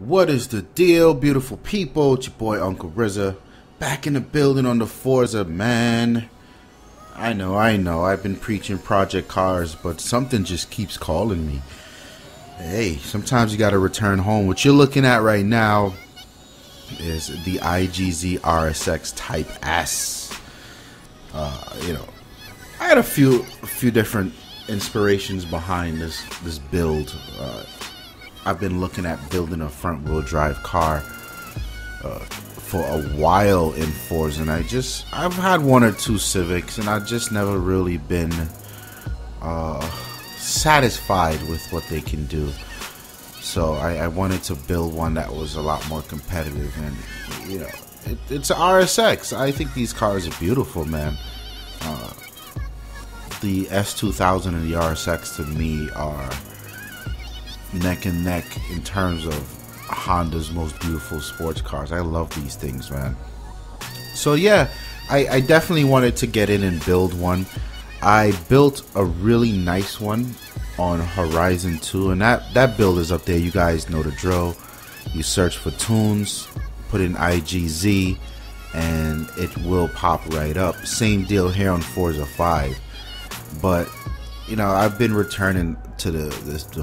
What is the deal, beautiful people? It's your boy Uncle RZA, back in the building on the Forza, man. I know, I've been preaching Project Cars, but something just keeps calling me. Hey, sometimes you gotta return home. What you're looking at right now is the IGZ RSX Type S. I had a few different inspirations behind this build. I've been looking at building a front-wheel drive car for a while in Forza, and I've had one or two Civics, and I've just never really been satisfied with what they can do. So I wanted to build one that was a lot more competitive, and it's an RSX. I think these cars are beautiful, man. The S2000 and the RSX to me are neck and neck in terms of Honda's most beautiful sports cars. I love these things, man. So yeah, I definitely wanted to get in and build one. I built a really nice one on Horizon 2, and that build is up there. You guys know the drill. You search for tunes, put in IGZ, and it will pop right up. Same deal here on Forza 5. But I've been returning to the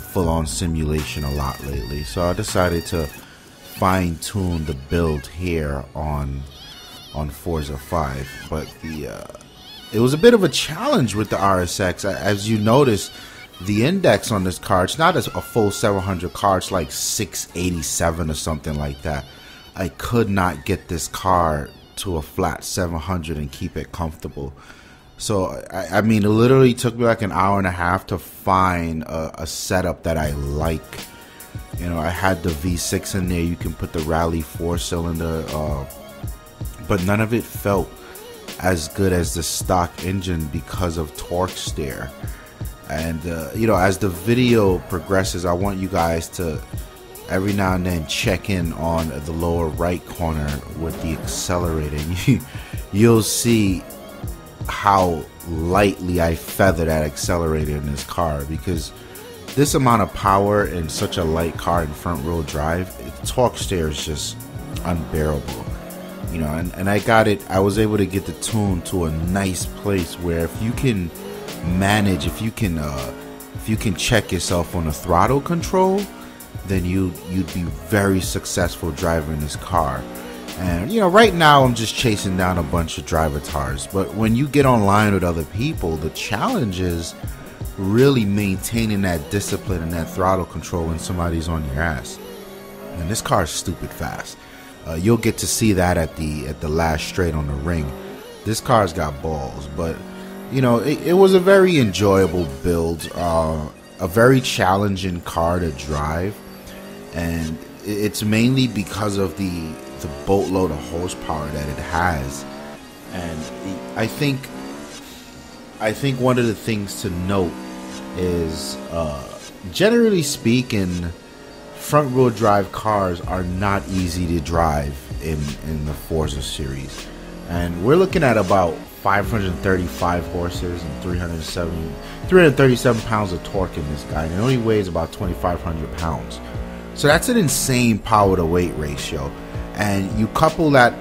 full-on simulation a lot lately, so I decided to fine-tune the build here on Forza 5. But it was a bit of a challenge with the RSX. As you notice, the index on this car, it's not a full 700 car, it's like 687 or something like that. I could not get this car to a flat 700 and keep it comfortable. So, I mean, it literally took me like an hour and a half to find a setup that I like. I had the V6 in there. You can put the Rally 4-cylinder, but none of it felt as good as the stock engine because of torque steer. And, as the video progresses, I want you guys to every now and then check in on the lower right corner with the accelerator. You'll see how lightly I feather that accelerator in this car, because this amount of power in such a light car in front wheel drive, torque steer is just unbearable. And I was able to get the tune to a nice place where if you can manage, if you can check yourself on the throttle control, then you'd be very successful driving this car. And right now I'm just chasing down a bunch of drivatars, but when you get online with other people, the challenge is really maintaining that discipline and that throttle control when somebody's on your ass. And this car is stupid fast. You'll get to see that at the last straight on the ring. This car's got balls, but it was a very enjoyable build, a very challenging car to drive, and it's mainly because of the boatload of horsepower that it has. And I think one of the things to note is, generally speaking, front wheel drive cars are not easy to drive in the Forza series, and we're looking at about 535 horses and 337 pounds of torque in this guy, and it only weighs about 2,500 pounds. So that's an insane power to weight ratio. And you couple that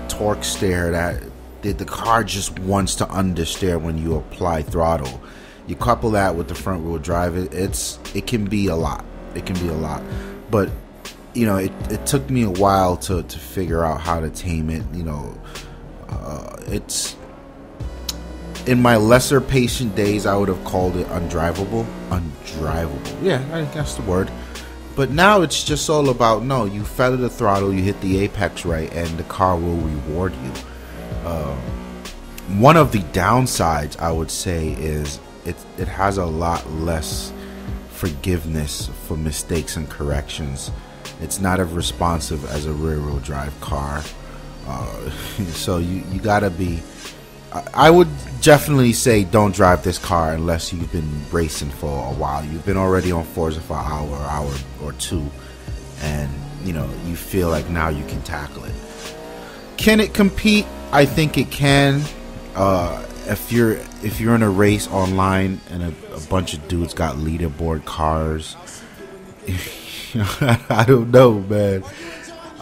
torque steer that the car just wants to understeer when you apply throttle. You couple that with the front wheel drive, it can be a lot. It can be a lot. But it took me a while to figure out how to tame it. It's in my lesser patient days, I would have called it undrivable. Yeah, I think that's the word. But now it's just all about, no, you feather the throttle, you hit the apex right, and the car will reward you. One of the downsides, I would say, is it has a lot less forgiveness for mistakes and corrections. It's not as responsive as a rear-wheel drive car. So you gotta be... I would definitely say don't drive this car unless you've been racing for a while. You've been already on Forza for an hour or two, and you feel like now you can tackle it. Can it compete? I think it can. If you're in a race online and a bunch of dudes got leaderboard cars, I don't know, man.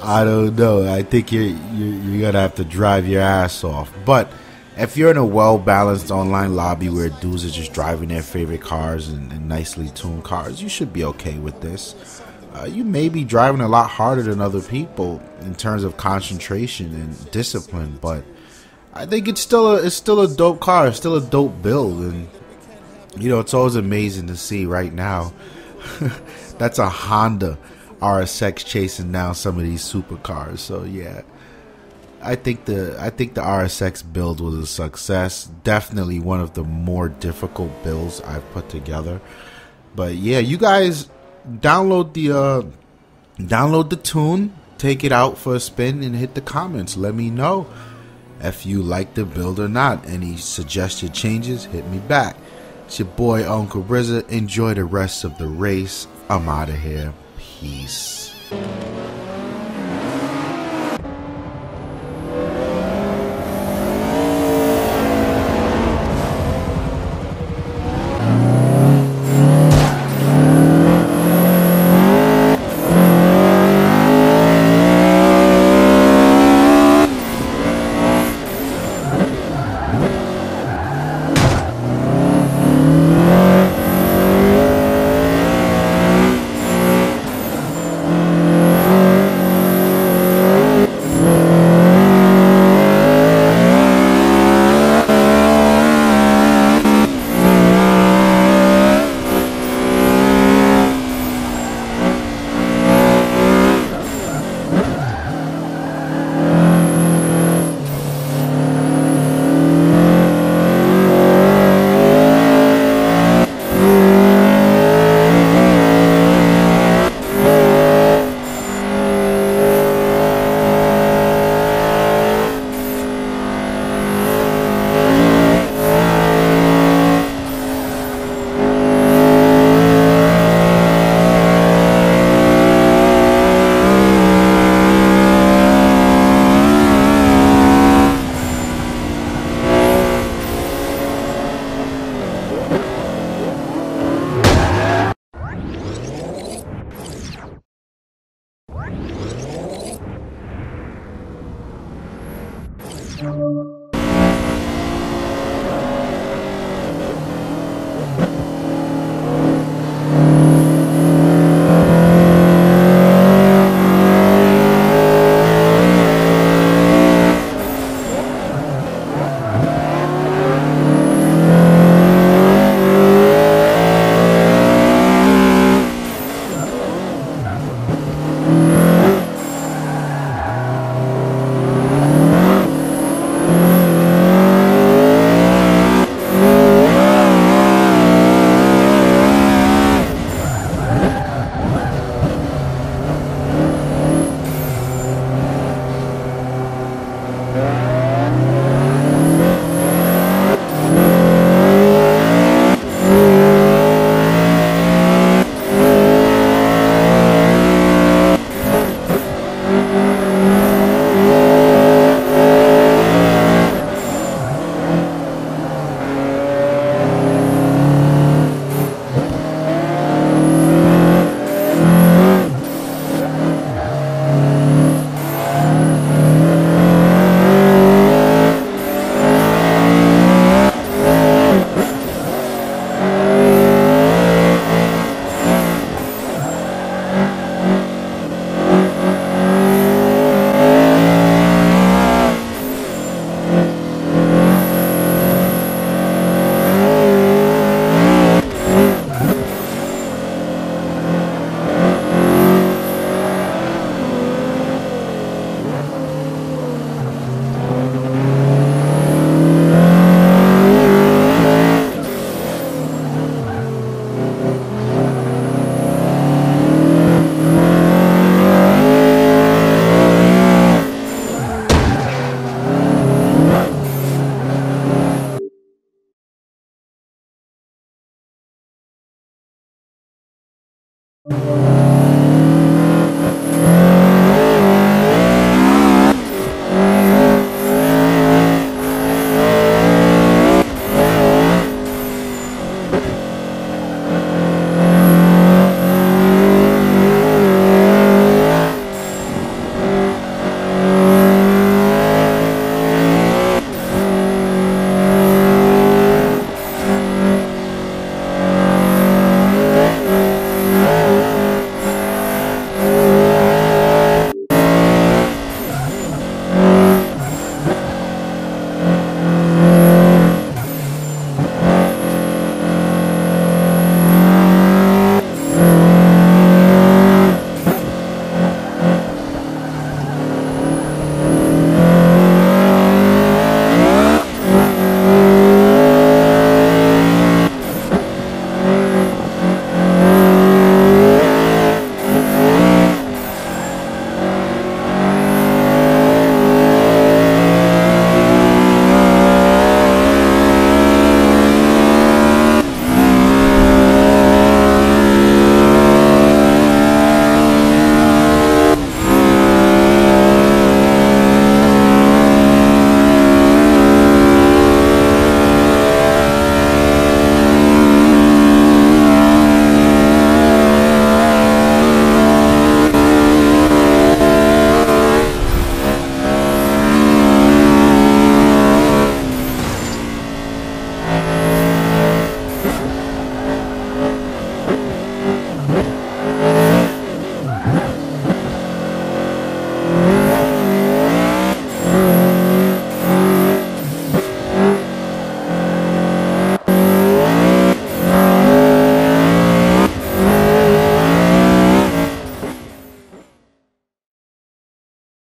I don't know. I think you're gonna have to drive your ass off. But if you're in a well-balanced online lobby where dudes are just driving their favorite cars and nicely tuned cars, you should be okay with this. You may be driving a lot harder than other people in terms of concentration and discipline, but I think it's still a dope car. It's still a dope build, and you know, it's always amazing to see right now. That's a Honda RSX chasing down some of these supercars. So yeah, I think the RSX build was a success. Definitely one of the more difficult builds I've put together. But yeah, you guys download the tune, take it out for a spin, and hit the comments. Let me know if you like the build or not. Any suggested changes, hit me back. It's your boy Uncle RZA. Enjoy the rest of the race. I'm out of here. Peace. Thank you.